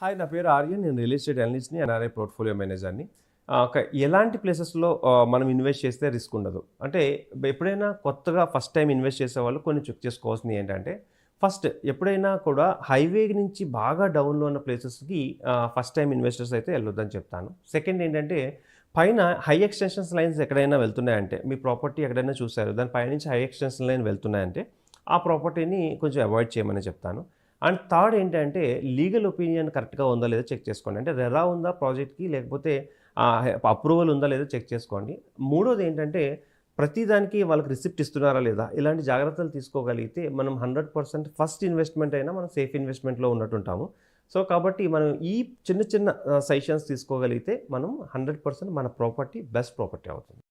Hi, నా పేరు ఆర్యన్. నేను రియల్ ఎస్టేట్ అనలిస్ట్‌ని, ఎన్ఆర్ఐ పోర్ట్‌ఫోలియో మేనేజర్‌ని. ఎలాంటి ప్లేసెస్‌లో మనం ఇన్వెస్ట్ చేస్తే రిస్క్ ఉండదు? అంటే ఎప్పుడైనా కొత్తగా ఫస్ట్ టైమ్ ఇన్వెస్ట్ చేసేవాళ్ళు కొన్ని చెక్ చేసుకోవాల్సింది ఏంటంటే, ఫస్ట్ ఎప్పుడైనా కూడా హైవే నుంచి బాగా డౌన్‌లో ఉన్న ప్లేసెస్‌కి ఫస్ట్ టైమ్ ఇన్వెస్టర్స్ అయితే వెళ్ళొద్దని చెప్తాను. సెకండ్ ఏంటంటే, పైన హై ఎక్స్‌టెన్షన్స్ లైన్స్ ఎక్కడైనా వెళ్తున్నాయంటే, మీ ప్రాపర్టీ ఎక్కడైనా చూసారు, దాని పైనుంచి హై ఎక్స్‌టెన్షన్ లైన్ వెళ్తున్నాయంటే, ఆ ప్రాపర్టీని కొంచెం అవాయిడ్ చేయమని చెప్తాను. అండ్ థర్డ్ ఏంటంటే, లీగల్ ఒపీనియన్ కరెక్ట్‌గా ఉందా లేదా చెక్ చేసుకోండి. అంటే రెరా ఉందా ప్రాజెక్ట్‌కి, లేకపోతే అప్రూవల్ ఉందా లేదా చెక్ చేసుకోండి. మూడోది ఏంటంటే, ప్రతి దానికి వాళ్ళకి రిసిప్ట్ ఇస్తున్నారా లేదా, ఇలాంటి జాగ్రత్తలు తీసుకోగలిగితే మనం 100% ఫస్ట్ ఇన్వెస్ట్‌మెంట్ అయినా మనం సేఫ్ ఇన్వెస్ట్‌మెంట్‌లో ఉన్నట్టుంటాము. సో, కాబట్టి మనం ఈ చిన్న చిన్న సజెషన్స్ తీసుకోగలిగితే మనం 100% మన ప్రాపర్టీ బెస్ట్ ప్రాపర్టీ అవుతుంది.